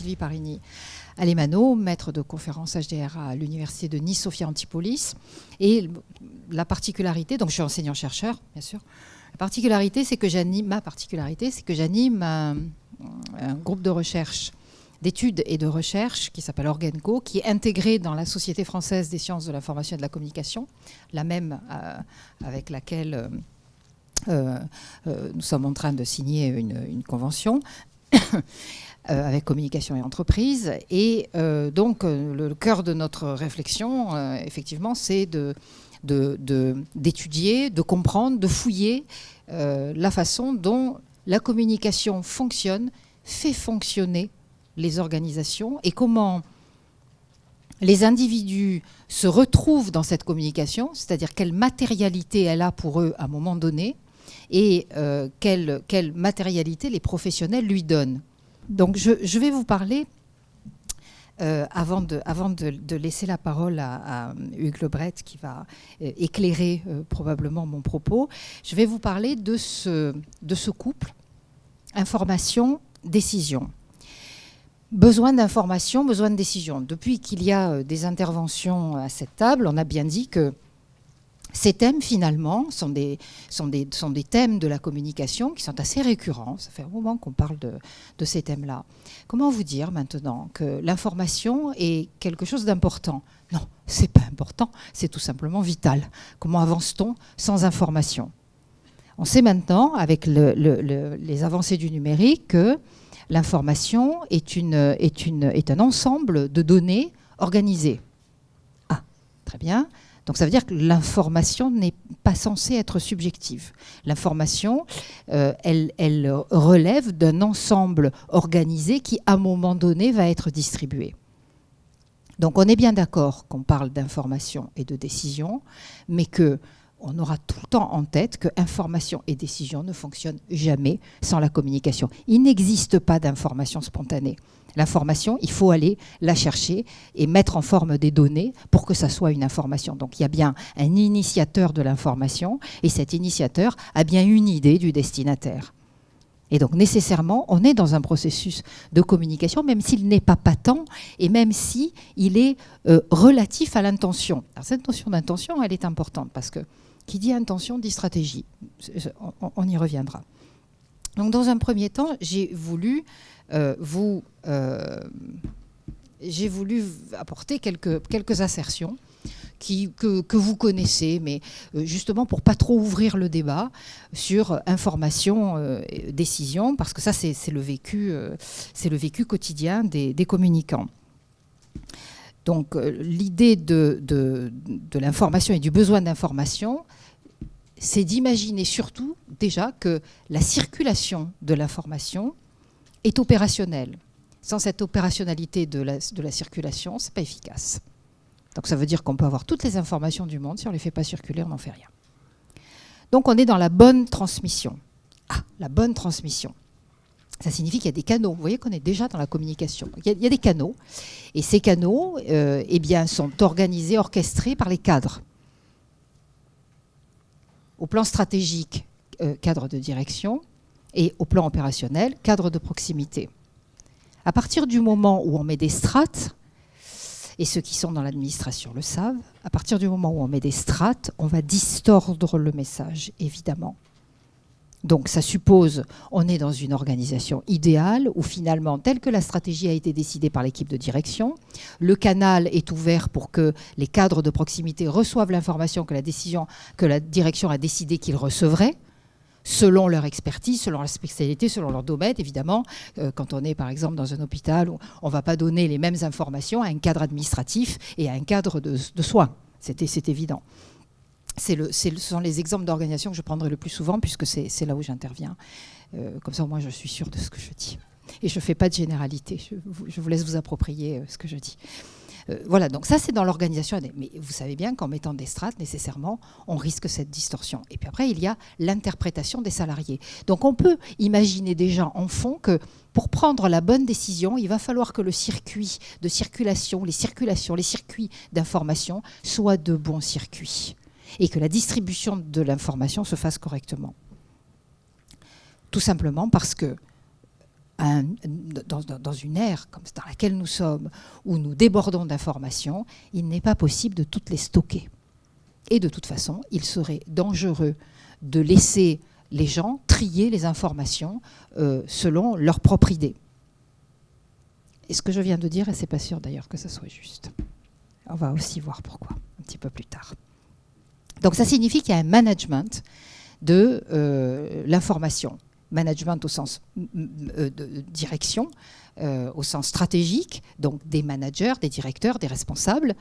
Sylvie Parini-Alemano, maître de conférence HDR à l'université de Nice, Sophia Antipolis. Et la particularité, donc je suis enseignant-chercheur, bien sûr. Ma particularité, c'est que j'anime un groupe de recherche, d'études et de recherche qui s'appelle Orgenco, qui est intégré dans la Société française des sciences de l'information et de la communication, la même avec laquelle nous sommes en train de signer une convention avec communication et entreprise. Et donc, le cœur de notre réflexion, effectivement, c'est d'étudier, de comprendre, de fouiller la façon dont la communication fonctionne, fait fonctionner les organisations et comment les individus se retrouvent dans cette communication, c'est-à-dire quelle matérialité elle a pour eux à un moment donné et quelle matérialité les professionnels lui donnent. Donc je vais vous parler, avant de laisser la parole à Hugues Lebret qui va éclairer probablement mon propos, je vais vous parler de ce couple information-décision. Besoin d'information, besoin de décision. Depuis qu'il y a des interventions à cette table, on a bien dit que ces thèmes, finalement, sont des thèmes de la communication qui sont assez récurrents. Ça fait un moment qu'on parle de ces thèmes-là. Comment vous dire maintenant que l'information est quelque chose d'important? Non, c'est pas important, c'est tout simplement vital. Comment avance-t-on sans information? On sait maintenant, avec les avancées du numérique, que l'information est un ensemble de données organisées. Ah, très bien. Donc ça veut dire que l'information n'est pas censée être subjective. L'information, elle relève d'un ensemble organisé qui, à un moment donné, va être distribué. Donc on est bien d'accord qu'on parle d'information et de décision, mais qu'on aura tout le temps en tête que information et décision ne fonctionnent jamais sans la communication. Il n'existe pas d'information spontanée. L'information, il faut aller la chercher et mettre en forme des données pour que ça soit une information. Donc il y a bien un initiateur de l'information et cet initiateur a bien une idée du destinataire. Et donc nécessairement, on est dans un processus de communication, même s'il n'est pas patent et même s'il est relatif à l'intention. Alors cette notion d'intention, elle est importante parce que qui dit intention dit stratégie. On y reviendra. Donc dans un premier temps, j'ai voulu apporter quelques assertions que vous connaissez, mais justement pour pas trop ouvrir le débat sur information, décision, parce que ça c'est le vécu quotidien des communicants. Donc l'idée de l'information et du besoin d'information, c'est d'imaginer surtout déjà que la circulation de l'information est opérationnelle. Sans cette opérationnalité de la circulation, ce n'est pas efficace. Donc ça veut dire qu'on peut avoir toutes les informations du monde, si on ne les fait pas circuler, on n'en fait rien. Donc on est dans la bonne transmission. Ah, la bonne transmission. Ça signifie qu'il y a des canaux. Vous voyez qu'on est déjà dans la communication. Il y a des canaux. Et ces canaux sont organisés, orchestrés par les cadres. Au plan stratégique, cadre de direction, et au plan opérationnel, cadre de proximité. À partir du moment où on met des strates, et ceux qui sont dans l'administration le savent, à partir du moment où on met des strates, on va distordre le message, évidemment. Donc ça suppose, on est dans une organisation idéale où finalement, telle que la stratégie a été décidée par l'équipe de direction, le canal est ouvert pour que les cadres de proximité reçoivent l'information que la direction a décidé qu'ils recevraient, selon leur expertise, selon leur spécialité, selon leur domaine, évidemment. Quand on est par exemple dans un hôpital, on ne va pas donner les mêmes informations à un cadre administratif et à un cadre de soins. C'est évident. Ce sont les exemples d'organisation que je prendrai le plus souvent puisque c'est là où j'interviens. Comme ça, au moins, je suis sûre de ce que je dis. Et je ne fais pas de généralité. Je vous laisse vous approprier ce que je dis. Voilà, donc ça, c'est dans l'organisation. Mais vous savez bien qu'en mettant des strates, nécessairement, on risque cette distorsion. Et puis après, il y a l'interprétation des salariés. Donc on peut imaginer déjà en fond que pour prendre la bonne décision, il va falloir que le circuit de circulation, les circuits d'information soient de bons circuits. Et que la distribution de l'information se fasse correctement. Tout simplement parce que dans une ère comme dans laquelle nous sommes, où nous débordons d'informations, il n'est pas possible de toutes les stocker. Et de toute façon, il serait dangereux de laisser les gens trier les informations selon leur propre idée. Et ce que je viens de dire, et c'est pas sûr d'ailleurs que ce soit juste. On va aussi voir pourquoi, un petit peu plus tard. Donc ça signifie qu'il y a un management de l'information. Management au sens de direction, au sens stratégique, donc des managers, des directeurs, des responsables,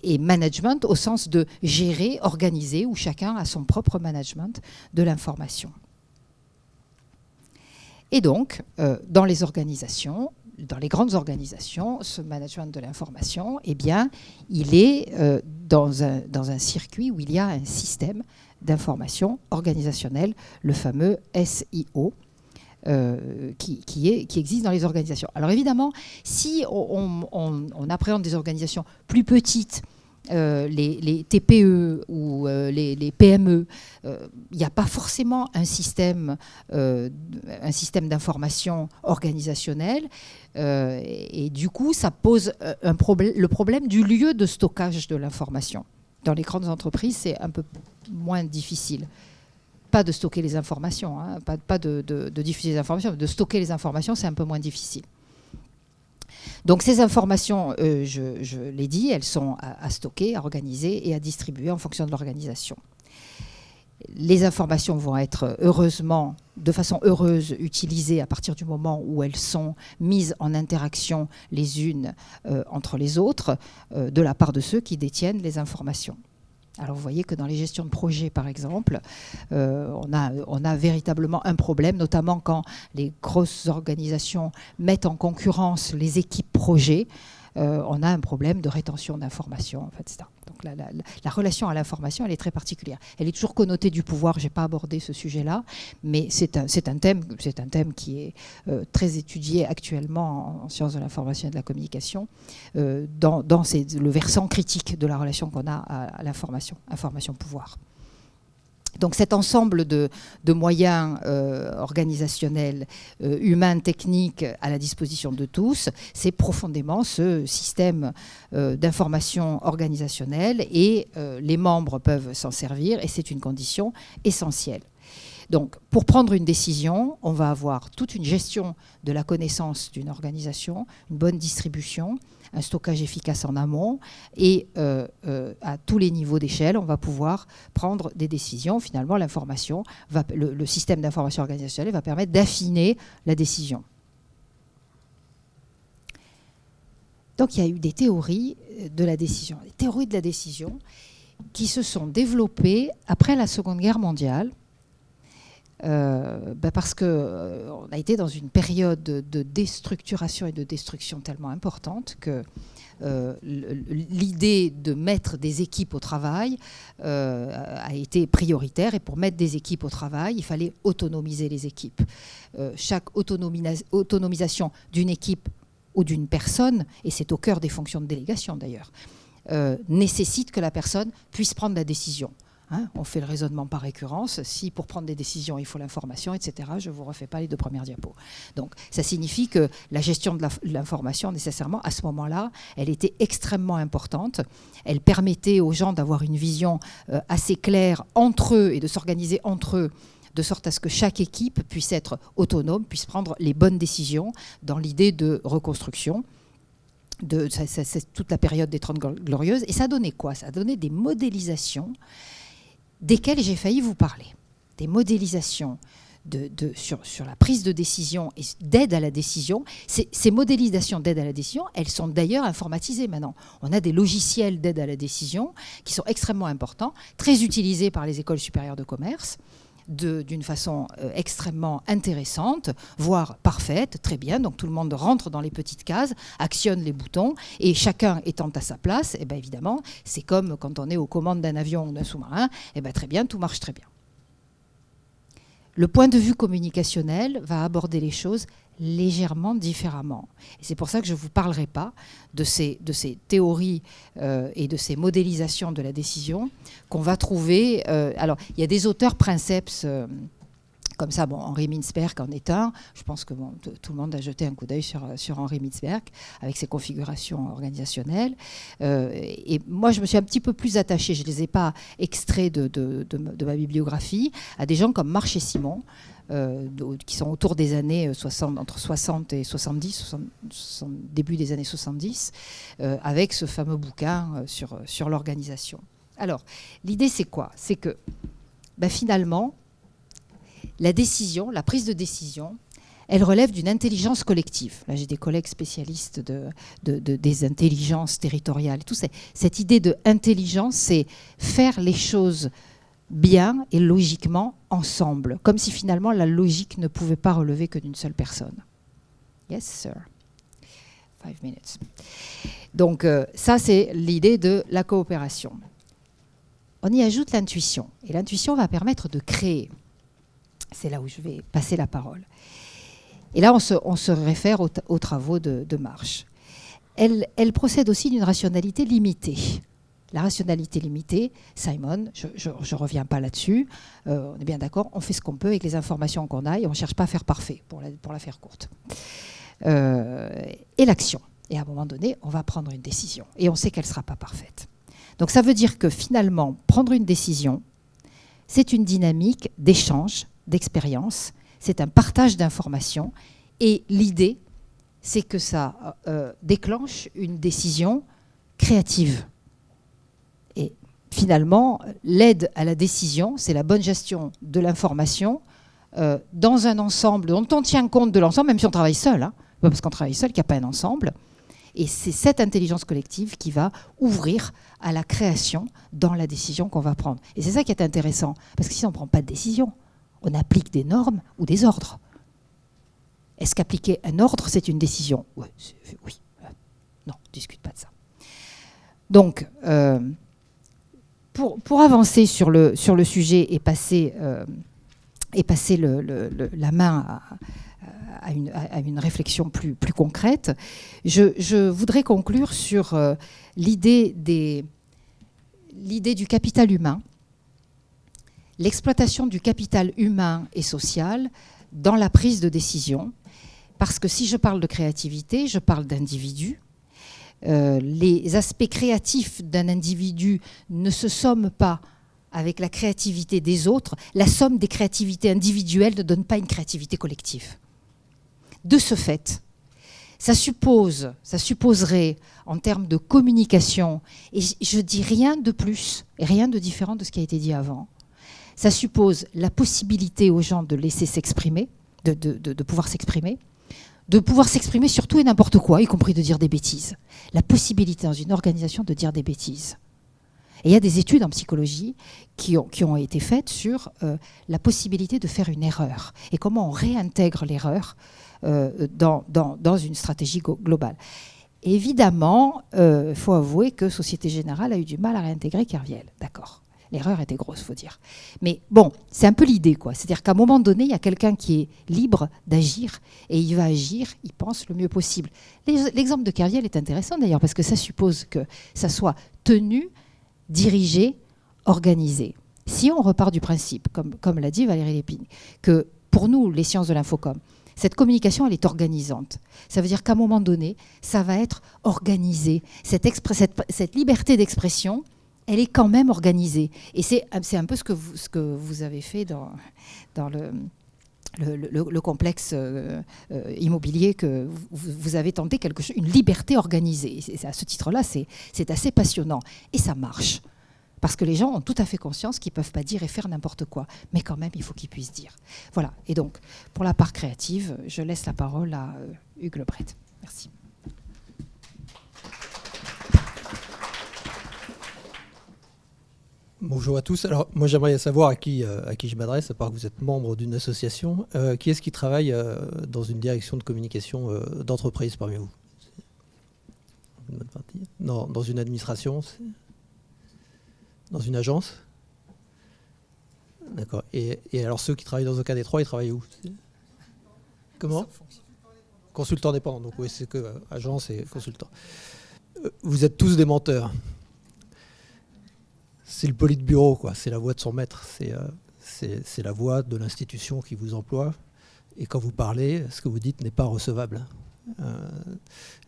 et management au sens de gérer, organiser, où chacun a son propre management de l'information. Et donc, dans les organisations, dans les grandes organisations, ce management de l'information, eh bien, il est dans un circuit où il y a un système d'information organisationnelle, le fameux SIO, qui existe dans les organisations. Alors évidemment, si on appréhende des organisations plus petites, les TPE ou les PME, il n'y a pas forcément un système d'information organisationnel, et du coup, ça pose le problème du lieu de stockage de l'information. Dans les grandes entreprises, c'est un peu moins difficile. Pas de stocker les informations, hein, pas de diffuser les informations, mais de stocker les informations, c'est un peu moins difficile. Donc ces informations, je l'ai dit, elles sont à stocker, à organiser et à distribuer en fonction de l'organisation. Les informations vont être de façon heureuse, utilisées à partir du moment où elles sont mises en interaction les unes entre les autres, de la part de ceux qui détiennent les informations. Alors vous voyez que dans les gestions de projets, par exemple, on a véritablement un problème, notamment quand les grosses organisations mettent en concurrence les équipes projets. On a un problème de rétention d'informations, en fait, etc. Donc la relation à l'information, elle est très particulière. Elle est toujours connotée du pouvoir. Je n'ai pas abordé ce sujet-là, mais c'est un thème qui est très étudié actuellement en sciences de l'information et de la communication, dans le versant critique de la relation qu'on a à l'information, information-pouvoir. Donc cet ensemble de moyens organisationnels, humains, techniques à la disposition de tous, c'est profondément ce système d'information organisationnelle, et les membres peuvent s'en servir, et c'est une condition essentielle. Donc, pour prendre une décision, on va avoir toute une gestion de la connaissance d'une organisation, une bonne distribution, un stockage efficace en amont, et à tous les niveaux d'échelle, on va pouvoir prendre des décisions. Finalement, le système d'information organisationnelle va permettre d'affiner la décision. Donc, il y a eu des théories de la décision. Les théories de la décision qui se sont développées après la Seconde Guerre mondiale, parce qu'on a été dans une période de déstructuration et de destruction tellement importante que l'idée de mettre des équipes au travail a été prioritaire. Et pour mettre des équipes au travail, il fallait autonomiser les équipes. Chaque autonomisation d'une équipe ou d'une personne, et c'est au cœur des fonctions de délégation d'ailleurs, nécessite que la personne puisse prendre la décision. Hein, on fait le raisonnement par récurrence. Si pour prendre des décisions, il faut l'information, etc., je ne vous refais pas les 2 premières diapos. Donc, ça signifie que la gestion de l'information, nécessairement, à ce moment-là, elle était extrêmement importante. Elle permettait aux gens d'avoir une vision assez claire entre eux et de s'organiser entre eux, de sorte à ce que chaque équipe puisse être autonome, puisse prendre les bonnes décisions dans l'idée de reconstruction. C'est toute la période des 30 Glorieuses. Et ça donnait quoi? Ça donnait des modélisations desquelles j'ai failli vous parler. Des modélisations sur la prise de décision et d'aide à la décision. Ces modélisations d'aide à la décision, elles sont d'ailleurs informatisées maintenant. On a des logiciels d'aide à la décision qui sont extrêmement importants, très utilisés par les écoles supérieures de commerce, d'une façon extrêmement intéressante, voire parfaite, très bien. Donc tout le monde rentre dans les petites cases, actionne les boutons, et chacun étant à sa place, et bien évidemment, c'est comme quand on est aux commandes d'un avion ou d'un sous-marin, et bien très bien, tout marche très bien. Le point de vue communicationnel va aborder les choses légèrement différemment. Et c'est pour ça que je ne vous parlerai pas de ces théories et de ces modélisations de la décision qu'on va trouver. Alors, il y a des auteurs princeps Comme ça, bon, Henri Mintzberg en est un. Je pense que bon, tout le monde a jeté un coup d'œil sur Henri Mintzberg avec ses configurations organisationnelles. Et moi, je me suis un petit peu plus attachée, je ne les ai pas extraits de ma bibliographie, à des gens comme Marche et Simon, qui sont autour des années 60, entre 60 et 70, début des années 70, avec ce fameux bouquin sur l'organisation. Alors, l'idée, c'est quoi? C'est que finalement, la décision, la prise de décision, elle relève d'une intelligence collective. Là, j'ai des collègues spécialistes des intelligences territoriales. Tout cette idée d'intelligence, c'est faire les choses bien et logiquement ensemble, comme si finalement la logique ne pouvait pas relever que d'une seule personne. Yes, sir. 5 minutes. Donc, ça, c'est l'idée de la coopération. On y ajoute l'intuition. Et l'intuition va permettre de créer. C'est là où je vais passer la parole. Et là, on se réfère aux travaux de Marsh. Elle procède aussi d'une rationalité limitée. La rationalité limitée, Simon, je ne reviens pas là-dessus, on est bien d'accord, on fait ce qu'on peut avec les informations qu'on a et on ne cherche pas à faire parfait, pour la faire courte. Et l'action. Et à un moment donné, on va prendre une décision. Et on sait qu'elle ne sera pas parfaite. Donc ça veut dire que finalement, prendre une décision, c'est une dynamique d'échange, d'expérience, c'est un partage d'informations. Et l'idée, c'est que ça déclenche une décision créative. Et finalement, l'aide à la décision, c'est la bonne gestion de l'information dans un ensemble dont on tient compte de l'ensemble, même si on travaille seul, hein, parce qu'on travaille seul, qu'il n'y a pas un ensemble. Et c'est cette intelligence collective qui va ouvrir à la création dans la décision qu'on va prendre. Et c'est ça qui est intéressant, parce que si on ne prend pas de décision, on applique des normes ou des ordres. Est-ce qu'appliquer un ordre, c'est une décision? Oui. Non, on ne discute pas de ça. Donc, pour avancer sur le sujet et passer la main à une réflexion plus concrète, je voudrais conclure sur l'idée du capital humain, l'exploitation du capital humain et social dans la prise de décision. Parce que si je parle de créativité, je parle d'individu. Les aspects créatifs d'un individu ne se somment pas avec la créativité des autres. La somme des créativités individuelles ne donne pas une créativité collective. De ce fait, ça supposerait, en termes de communication, et je dis rien de plus, et rien de différent de ce qui a été dit avant, ça suppose la possibilité aux gens de laisser s'exprimer, de pouvoir s'exprimer, sur tout et n'importe quoi, y compris de dire des bêtises. La possibilité dans une organisation de dire des bêtises. Et il y a des études en psychologie qui ont été faites sur la possibilité de faire une erreur et comment on réintègre l'erreur dans une stratégie globale. Évidemment, il faut avouer que Société Générale a eu du mal à réintégrer Kerviel. D'accord. L'erreur était grosse, il faut dire. Mais bon, c'est un peu l'idée, quoi. C'est-à-dire qu'à un moment donné, il y a quelqu'un qui est libre d'agir et il va agir, il pense le mieux possible. L'exemple de Kerviel est intéressant d'ailleurs parce que ça suppose que ça soit tenu, dirigé, organisé. Si on repart du principe, comme l'a dit Valérie Lépine, que pour nous, les sciences de l'infocom, cette communication, elle est organisante. Ça veut dire qu'à un moment donné, ça va être organisé. Cette liberté d'expression, elle est quand même organisée. Et c'est un peu ce que vous avez fait dans le complexe immobilier que vous avez tenté quelque chose, une liberté organisée. Et à ce titre-là, c'est assez passionnant. Et ça marche. Parce que les gens ont tout à fait conscience qu'ils ne peuvent pas dire et faire n'importe quoi. Mais quand même, il faut qu'ils puissent dire. Voilà. Et donc, pour la part créative, je laisse la parole à Hugues Lebret. Merci. Bonjour à tous. Alors, moi, j'aimerais savoir à qui je m'adresse, à part que vous êtes membre d'une association. Qui est-ce qui travaille dans une direction de communication d'entreprise parmi vous? Une bonne partie. Non, dans une administration? Dans une agence? D'accord. Et alors, ceux qui travaillent dans aucun des trois, ils travaillent où? Comment? Consultant indépendant. Donc, oui, c'est que agence et consultant. Vous êtes tous des menteurs. C'est le politburo, quoi. C'est la voix de son maître. C'est la voix de l'institution qui vous emploie. Et quand vous parlez, ce que vous dites n'est pas recevable.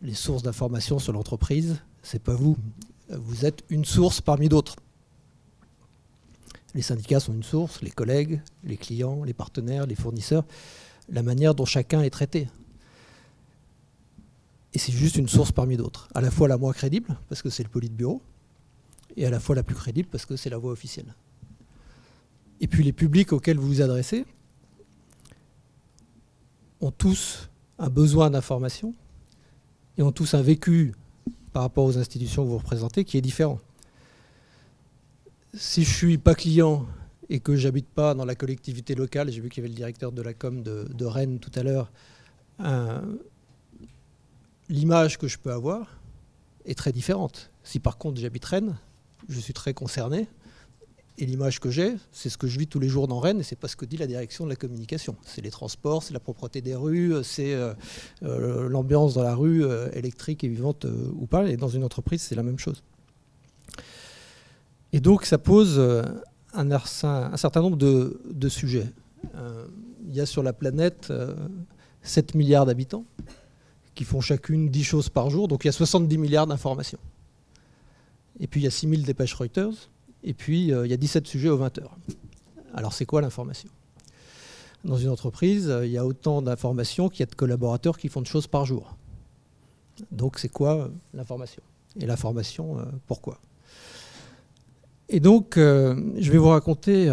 Les sources d'information sur l'entreprise, c'est pas vous. Vous êtes une source parmi d'autres. Les syndicats sont une source, les collègues, les clients, les partenaires, les fournisseurs, la manière dont chacun est traité. Et c'est juste une source parmi d'autres. À la fois la moins crédible, parce que c'est le politburo, et à la fois la plus crédible, parce que c'est la voix officielle. Et puis les publics auxquels vous vous adressez ont tous un besoin d'information et ont tous un vécu par rapport aux institutions que vous représentez qui est différent. Si je ne suis pas client et que je n'habite pas dans la collectivité locale, j'ai vu qu'il y avait le directeur de la com de Rennes tout à l'heure, l'image que je peux avoir est très différente. Si par contre j'habite Rennes, je suis très concerné. Et l'image que j'ai, c'est ce que je vis tous les jours dans Rennes, et c'est pas ce que dit la direction de la communication. C'est les transports, c'est la propreté des rues, c'est l'ambiance dans la rue, électrique et vivante ou pas. Et dans une entreprise, c'est la même chose. Et donc, ça pose un certain nombre de sujets. Il y a sur la planète 7 milliards d'habitants qui font chacune 10 choses par jour, donc il y a 70 milliards d'informations. Et puis, il y a 6000 dépêches Reuters. Et puis, il y a 17 sujets aux 20 heures. Alors, c'est quoi l'information ? Dans une entreprise, il y a autant d'informations qu'il y a de collaborateurs qui font de choses par jour. Donc, c'est quoi l'information ? Et l'information, pourquoi ? Et donc, je vais vous raconter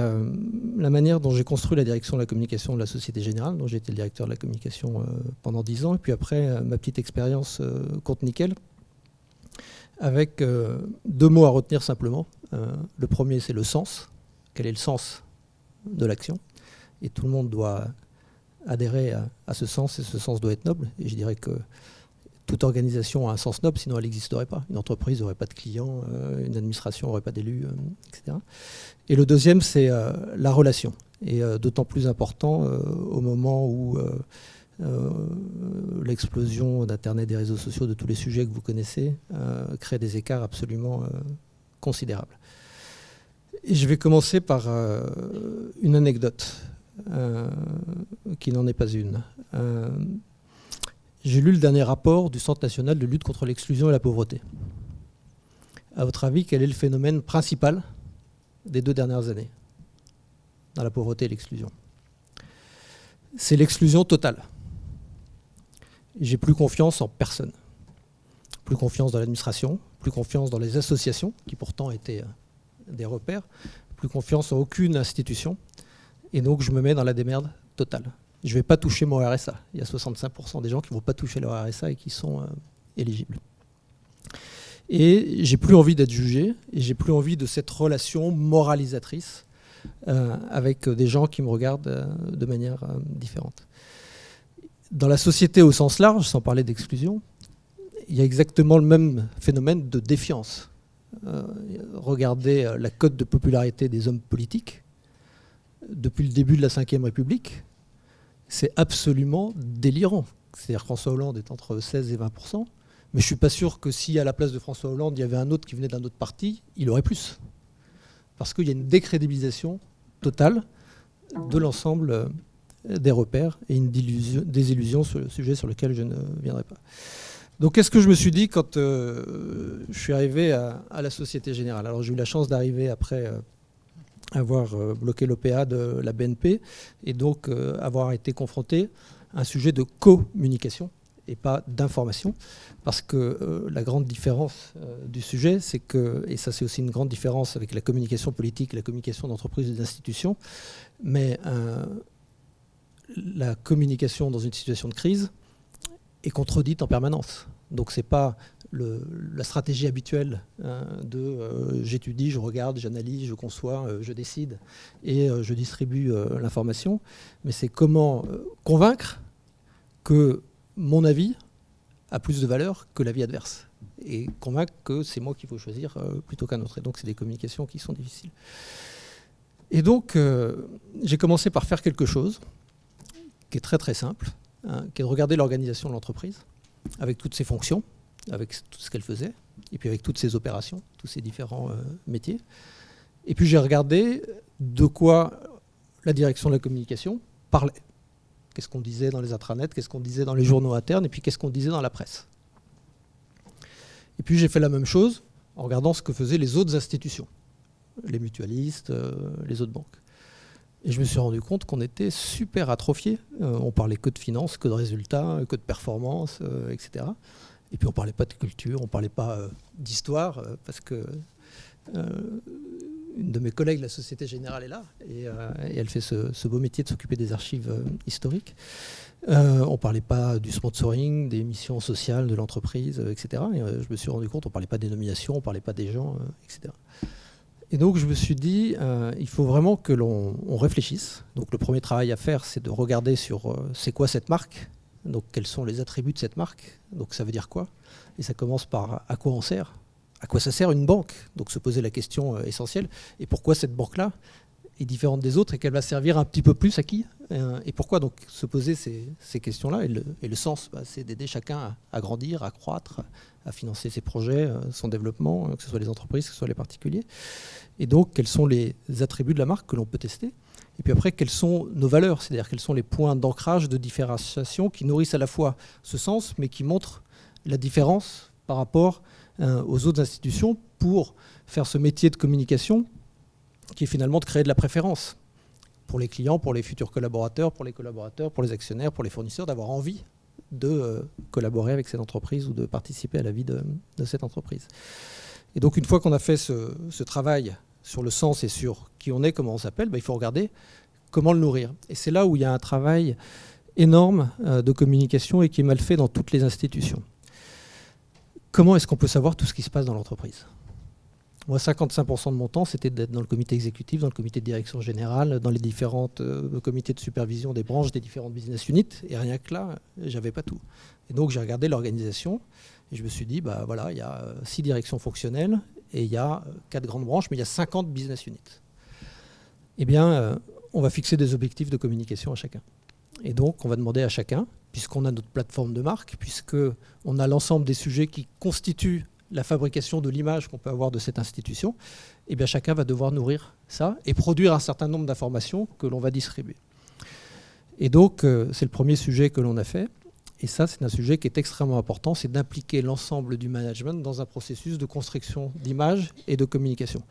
la manière dont j'ai construit la direction de la communication de la Société Générale, dont j'ai été le directeur de la communication pendant 10 ans, et puis après, ma petite expérience compte nickel, avec 2 mots à retenir simplement. Le premier, c'est le sens. Quel est le sens de l'action ? Et tout le monde doit adhérer à ce sens, et ce sens doit être noble. Et je dirais que toute organisation a un sens noble, sinon elle n'existerait pas. Une entreprise n'aurait pas de clients, une administration n'aurait pas d'élus, etc. Et le deuxième, c'est la relation. Et d'autant plus important au moment où l'explosion d'Internet, des réseaux sociaux, de tous les sujets que vous connaissez, crée des écarts absolument considérables. Et je vais commencer par une anecdote qui n'en est pas une. J'ai lu le dernier rapport du Centre national de lutte contre l'exclusion et la pauvreté. À votre avis, quel est le phénomène principal des 2 dernières années dans la pauvreté et l'exclusion ? C'est l'exclusion totale. J'ai plus confiance en personne. Plus confiance dans l'administration, plus confiance dans les associations, qui pourtant étaient des repères, plus confiance en aucune institution. Et donc, je me mets dans la démerde totale. Je ne vais pas toucher mon RSA. Il y a 65% des gens qui ne vont pas toucher leur RSA et qui sont éligibles. Et j'ai plus envie d'être jugé, et j'ai plus envie de cette relation moralisatrice avec des gens qui me regardent de manière différente. Dans la société au sens large, sans parler d'exclusion, il y a exactement le même phénomène de défiance. Regardez la cote de popularité des hommes politiques depuis le début de la Ve République. C'est absolument délirant. C'est-à-dire que François Hollande est entre 16 et 20%, mais je ne suis pas sûr que si à la place de François Hollande, il y avait un autre qui venait d'un autre parti, il aurait plus. Parce qu'il y a une décrédibilisation totale de l'ensemble des repères et une désillusion sur le sujet sur lequel je ne viendrai pas. Donc qu'est-ce que je me suis dit quand je suis arrivé à la Société Générale ? Alors j'ai eu la chance d'arriver après avoir bloqué l'OPA de la BNP et donc avoir été confronté à un sujet de communication et pas d'information, parce que la grande différence du sujet, c'est que, et ça c'est aussi une grande différence avec la communication politique, la communication d'entreprise et d'institution, mais la communication dans une situation de crise est contredite en permanence. Donc c'est pas la stratégie habituelle de j'étudie, je regarde, j'analyse, je conçois, je décide et je distribue l'information, mais c'est comment convaincre que mon avis a plus de valeur que l'avis adverse et convaincre que c'est moi qu'il faut choisir plutôt qu'un autre. Et donc c'est des communications qui sont difficiles. Et donc j'ai commencé par faire quelque chose qui est très très simple, qui est de regarder l'organisation de l'entreprise avec toutes ses fonctions, avec tout ce qu'elle faisait, et puis avec toutes ses opérations, tous ses différents métiers. Et puis j'ai regardé de quoi la direction de la communication parlait. Qu'est-ce qu'on disait dans les intranets, qu'est-ce qu'on disait dans les journaux internes, et puis qu'est-ce qu'on disait dans la presse. Et puis j'ai fait la même chose en regardant ce que faisaient les autres institutions, les mutualistes, les autres banques. Et je me suis rendu compte qu'on était super atrophiés. On parlait que de finances, que de résultats, que de performances, etc. Et puis on ne parlait pas de culture, on ne parlait pas d'histoire, parce que une de mes collègues de la Société Générale est là, et elle fait ce beau métier de s'occuper des archives historiques. On ne parlait pas du sponsoring, des missions sociales de l'entreprise, etc. Et je me suis rendu compte, on ne parlait pas des nominations, on ne parlait pas des gens, etc. Et donc je me suis dit, il faut vraiment que l'on réfléchisse. Donc le premier travail à faire, c'est de regarder sur c'est quoi cette marque, donc quels sont les attributs de cette marque, donc ça veut dire quoi. Et ça commence par à quoi on sert, à quoi ça sert une banque, donc se poser la question essentielle, et pourquoi cette banque-là est différente des autres et qu'elle va servir un petit peu plus à qui, et pourquoi. Donc se poser ces questions-là, et le sens, c'est d'aider chacun à grandir, à croître, à financer ses projets, son développement, que ce soit les entreprises, que ce soit les particuliers. Et donc quels sont les attributs de la marque que l'on peut tester, et puis après quelles sont nos valeurs, c'est-à-dire quels sont les points d'ancrage, de différenciation qui nourrissent à la fois ce sens, mais qui montrent la différence par rapport aux autres institutions pour faire ce métier de communication qui est finalement de créer de la préférence pour les clients, pour les futurs collaborateurs, pour les actionnaires, pour les fournisseurs, d'avoir envie de collaborer avec cette entreprise ou de participer à la vie de cette entreprise. Et donc une fois qu'on a fait ce travail sur le sens et sur qui on est, comment on s'appelle, il faut regarder comment le nourrir. Et c'est là où il y a un travail énorme de communication et qui est mal fait dans toutes les institutions. Comment est-ce qu'on peut savoir tout ce qui se passe dans l'entreprise ? Moi, 55% de mon temps, c'était d'être dans le comité exécutif, dans le comité de direction générale, dans les différents comités de supervision des branches, des différentes business units. Et rien que là, j'avais pas tout. Et donc, j'ai regardé l'organisation et je me suis dit, voilà, il y a 6 directions fonctionnelles et il y a 4 grandes branches, mais il y a 50 business units. Eh bien, on va fixer des objectifs de communication à chacun. Et donc, on va demander à chacun, puisqu'on a notre plateforme de marque, puisqu'on a l'ensemble des sujets qui constituent la fabrication de l'image qu'on peut avoir de cette institution, eh bien chacun va devoir nourrir ça et produire un certain nombre d'informations que l'on va distribuer. Et donc, c'est le premier sujet que l'on a fait. Et ça, c'est un sujet qui est extrêmement important, c'est d'impliquer l'ensemble du management dans un processus de construction d'image et de communication.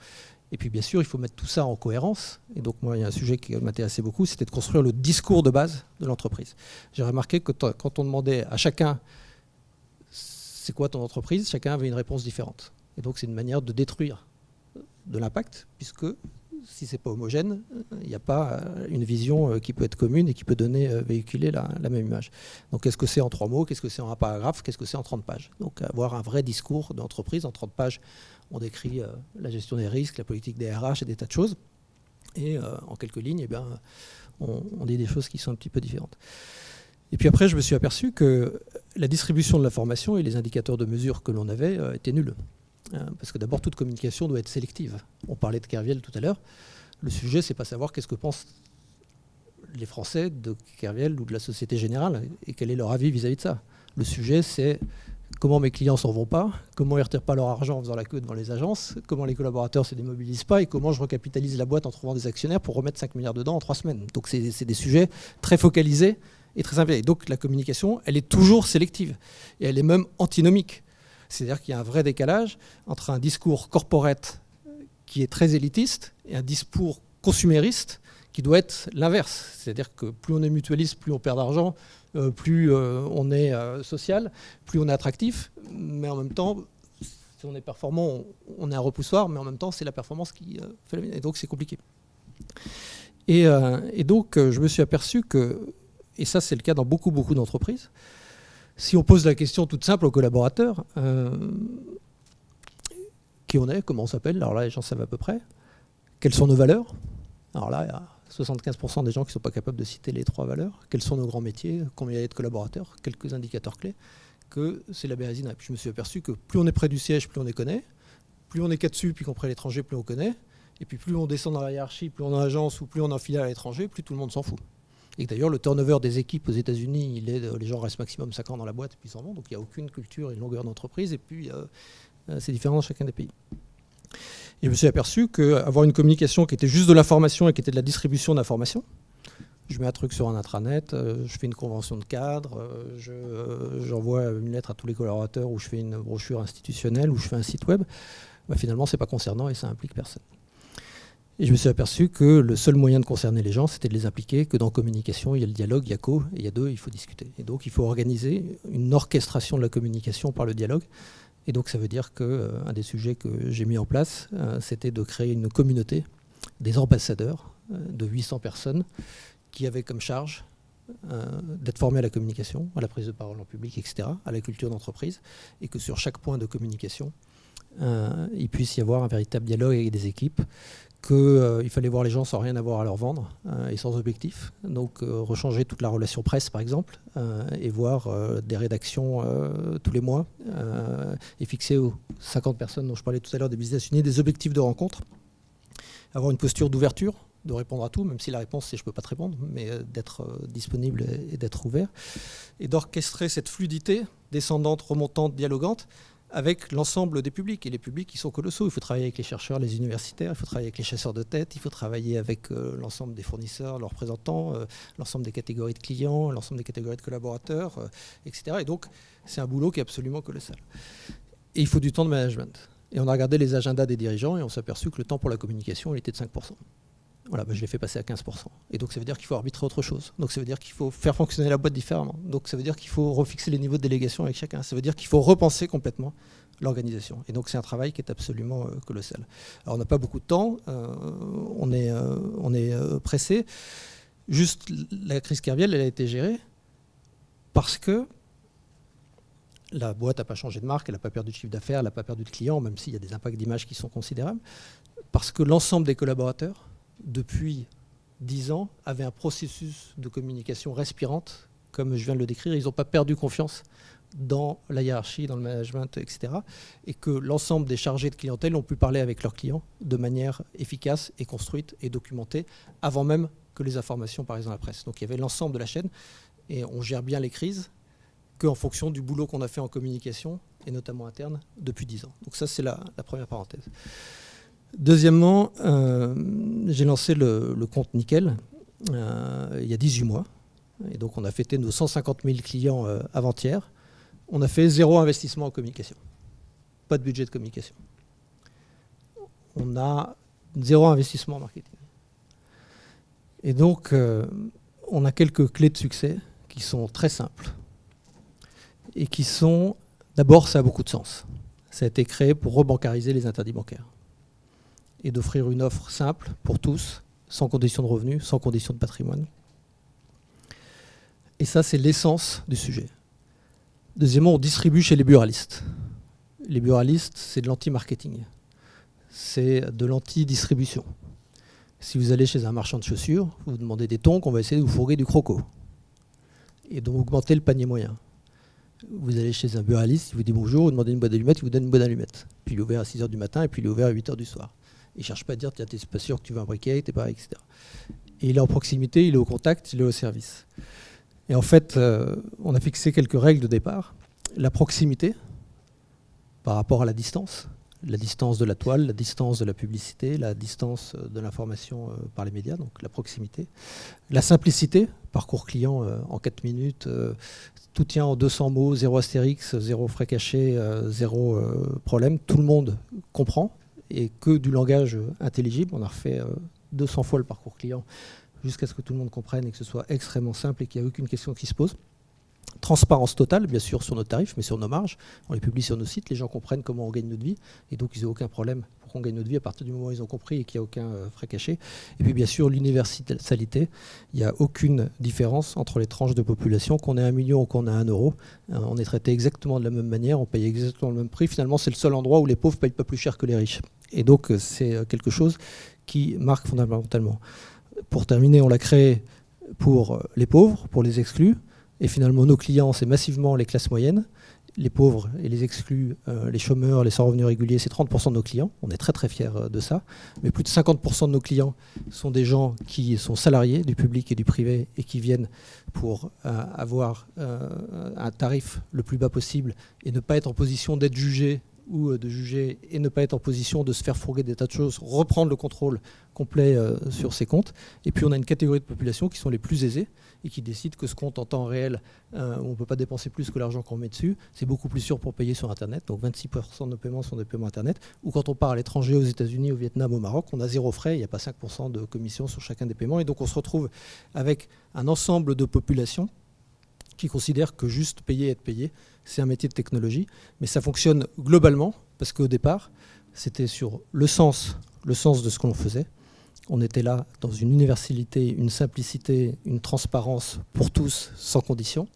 Et puis, bien sûr, il faut mettre tout ça en cohérence. Et donc, moi, il y a un sujet qui m'intéressait beaucoup, c'était de construire le discours de base de l'entreprise. J'ai remarqué que quand on demandait à chacun c'est quoi ton entreprise, chacun avait une réponse différente. Et donc, c'est une manière de détruire de l'impact, puisque si ce n'est pas homogène, il n'y a pas une vision qui peut être commune et qui peut véhiculer la même image. Donc, qu'est-ce que c'est en 3 mots, qu'est-ce que c'est en un paragraphe, qu'est-ce que c'est en 30 pages. Donc, avoir un vrai discours d'entreprise. En 30 pages, on décrit la gestion des risques, la politique des RH et des tas de choses. Et en quelques lignes, eh bien, on dit des choses qui sont un petit peu différentes. Et puis après, je me suis aperçu que la distribution de l'information et les indicateurs de mesure que l'on avait étaient nuls. Parce que d'abord, toute communication doit être sélective. On parlait de Kerviel tout à l'heure. Le sujet, c'est pas savoir qu'est-ce que pensent les Français de Kerviel ou de la Société Générale et quel est leur avis vis-à-vis de ça. Le sujet, c'est comment mes clients s'en vont pas, comment ils ne retirent pas leur argent en faisant la queue devant les agences, comment les collaborateurs ne se démobilisent pas et comment je recapitalise la boîte en trouvant des actionnaires pour remettre 5 milliards dedans en 3 semaines. Donc c'est des sujets très focalisés et très simple. Et donc la communication, elle est toujours sélective et elle est même antinomique. C'est-à-dire qu'il y a un vrai décalage entre un discours corporate qui est très élitiste et un discours consumériste qui doit être l'inverse. C'est-à-dire que plus on est mutualiste, plus on perd d'argent, plus on est social, plus on est attractif, mais en même temps, si on est performant, on est un repoussoir, mais en même temps, c'est la performance qui fait la vie. Et donc, c'est compliqué. Et donc, je me suis aperçu que, et ça, c'est le cas dans beaucoup d'entreprises, si on pose la question toute simple aux collaborateurs, qui on est, comment on s'appelle, alors là, les gens savent à peu près, quelles sont nos valeurs, alors là, il y a 75% des gens qui ne sont pas capables de citer les 3 valeurs, quels sont nos grands métiers, combien il y a de collaborateurs, quelques indicateurs clés, que c'est la bérésine. Et puis je me suis aperçu que plus on est près du siège, plus on les connaît, plus on est qu'à-dessus, puis qu'on près à l'étranger, plus on connaît, et puis plus on descend dans la hiérarchie, plus on est en agence ou plus on est en filiale à l'étranger, plus tout le monde s'en fout. Et d'ailleurs, le turnover des équipes aux États-Unis, les gens restent maximum 5 ans dans la boîte et puis s'en vont, donc il n'y a aucune culture et longueur d'entreprise, et puis c'est différent dans chacun des pays. Et je me suis aperçu qu'avoir une communication qui était juste de l'information et qui était de la distribution d'informations, je mets un truc sur un intranet, je fais une convention de cadre, j'envoie une lettre à tous les collaborateurs, ou je fais une brochure institutionnelle, ou je fais un site web, finalement, ce n'est pas concernant et ça implique personne. Et je me suis aperçu que le seul moyen de concerner les gens, c'était de les impliquer, que dans communication, il y a le dialogue, il y a co, et il y a deux, il faut discuter. Et donc, il faut organiser une orchestration de la communication par le dialogue. Et donc, ça veut dire qu'un des sujets que j'ai mis en place, c'était de créer une communauté des ambassadeurs de 800 personnes qui avaient comme charge d'être formés à la communication, à la prise de parole en public, etc., à la culture d'entreprise, et que sur chaque point de communication, il puisse y avoir un véritable dialogue avec des équipes, qu'il fallait voir les gens sans rien avoir à leur vendre et sans objectif. Donc rechanger toute la relation presse, par exemple, et voir des rédactions tous les mois, et fixer aux 50 personnes dont je parlais tout à l'heure des business units des objectifs de rencontre, avoir une posture d'ouverture, de répondre à tout, même si la réponse c'est je ne peux pas te répondre, mais d'être disponible et d'être ouvert, et d'orchestrer cette fluidité descendante, remontante, dialogante, avec l'ensemble des publics. Et les publics, ils sont colossaux. Il faut travailler avec les chercheurs, les universitaires, il faut travailler avec les chasseurs de tête, il faut travailler avec l'ensemble des fournisseurs, leurs représentants, l'ensemble des catégories de clients, l'ensemble des catégories de collaborateurs, etc. Et donc, c'est un boulot qui est absolument colossal. Et il faut du temps de management. Et on a regardé les agendas des dirigeants et on s'est aperçu que le temps pour la communication, il était de 5%. Voilà, je l'ai fait passer à 15%. Et donc ça veut dire qu'il faut arbitrer autre chose. Donc ça veut dire qu'il faut faire fonctionner la boîte différemment. Donc ça veut dire qu'il faut refixer les niveaux de délégation avec chacun. Ça veut dire qu'il faut repenser complètement l'organisation. Et donc c'est un travail qui est absolument colossal. Alors on n'a pas beaucoup de temps, on est pressé. Juste la crise Kerviel, elle a été gérée parce que la boîte n'a pas changé de marque, elle n'a pas perdu de chiffre d'affaires, elle n'a pas perdu de clients, même s'il y a des impacts d'image qui sont considérables. Parce que l'ensemble des collaborateurs, depuis 10 ans, avaient un processus de communication respirante, comme je viens de le décrire. Ils n'ont pas perdu confiance dans la hiérarchie, dans le management, etc. Et que l'ensemble des chargés de clientèle ont pu parler avec leurs clients de manière efficace et construite et documentée, avant même que les informations apparaissent dans la presse. Donc il y avait l'ensemble de la chaîne, et on gère bien les crises qu'en fonction du boulot qu'on a fait en communication, et notamment interne, depuis 10 ans. Donc ça, c'est la première parenthèse. Deuxièmement, j'ai lancé le compte Nickel il y a 18 mois. Et donc on a fêté nos 150 000 clients avant-hier. On a fait 0 investissement en communication. Pas de budget de communication. On a 0 investissement en marketing. Et donc on a quelques clés de succès qui sont très simples. Et qui sont, d'abord, ça a beaucoup de sens. Ça a été créé pour rebancariser les interdits bancaires. Et d'offrir une offre simple pour tous, sans condition de revenus, sans condition de patrimoine. Et ça, c'est l'essence du sujet. Deuxièmement, on distribue chez les buralistes. Les buralistes, c'est de l'anti-marketing. C'est de l'anti-distribution. Si vous allez chez un marchand de chaussures, vous demandez des tongs, on va essayer de vous fourguer du croco. Et donc, augmenter le panier moyen. Vous allez chez un buraliste, il vous dit bonjour, vous demandez une boîte d'allumettes, il vous donne une boîte d'allumettes. Puis il est ouvert à 6h du matin et puis il est ouvert à 8h du soir. Il ne cherche pas à dire, tiens, t'es pas sûr que tu veux un briquet, t'es pas, etc. Et il est en proximité, il est au contact, il est au service. Et en fait, on a fixé quelques règles de départ. La proximité, par rapport à la distance de la toile, la distance de la publicité, la distance de l'information par les médias, donc la proximité. La simplicité, parcours client en 4 minutes, tout tient en 200 mots, 0 astérix, 0 frais cachés, 0 problème. Tout le monde comprend, et que du langage intelligible. On a refait 200 fois le parcours client jusqu'à ce que tout le monde comprenne et que ce soit extrêmement simple et qu'il n'y ait aucune question qui se pose. Transparence totale, bien sûr, sur nos tarifs, mais sur nos marges. On les publie sur nos sites, les gens comprennent comment on gagne notre vie, et donc ils n'ont aucun problème pour qu'on gagne notre vie à partir du moment où ils ont compris et qu'il n'y a aucun frais caché. Et puis bien sûr, l'universalité, il n'y a aucune différence entre les tranches de population, qu'on ait 1 million ou qu'on ait 1 euro. On est traité exactement de la même manière, on paye exactement le même prix. Finalement, c'est le seul endroit où les pauvres ne payent pas plus cher que les riches. Et donc, c'est quelque chose qui marque fondamentalement. Pour terminer, on l'a créé pour les pauvres, pour les exclus. Et finalement, nos clients, c'est massivement les classes moyennes. Les pauvres et les exclus, les chômeurs, les sans revenus réguliers, c'est 30% de nos clients. On est très très fiers de ça. Mais plus de 50% de nos clients sont des gens qui sont salariés du public et du privé et qui viennent pour avoir un tarif le plus bas possible et ne pas être en position d'être jugés ou de juger et ne pas être en position de se faire fourguer des tas de choses, reprendre le contrôle complet sur ses comptes. Et puis on a une catégorie de population qui sont les plus aisées et qui décident que ce compte en temps réel, où on ne peut pas dépenser plus que l'argent qu'on met dessus, c'est beaucoup plus sûr pour payer sur Internet. Donc 26% de nos paiements sont des paiements Internet. Ou quand on part à l'étranger, aux États-Unis, au Vietnam, au Maroc, on a 0 frais, il n'y a pas 5% de commission sur chacun des paiements. Et donc on se retrouve avec un ensemble de populations qui considèrent que juste payer et être payé, c'est un métier de technologie. Mais ça fonctionne globalement, parce qu'au départ, c'était sur le sens de ce qu'on faisait. On était là dans une universalité, une simplicité, une transparence pour tous, sans condition.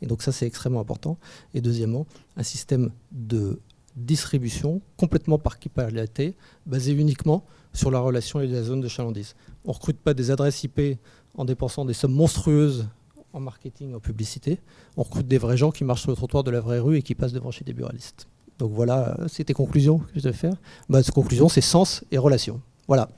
Et donc ça, c'est extrêmement important. Et deuxièmement, un système de distribution complètement par capillarité, basé uniquement sur la relation et la zone de chalandise. On ne recrute pas des adresses IP en dépensant des sommes monstrueuses en marketing, en publicité. On recrute des vrais gens qui marchent sur le trottoir de la vraie rue et qui passent devant chez des buralistes. Donc voilà, c'était conclusion que je devais faire. Cette conclusion, c'est sens et relation. Voilà.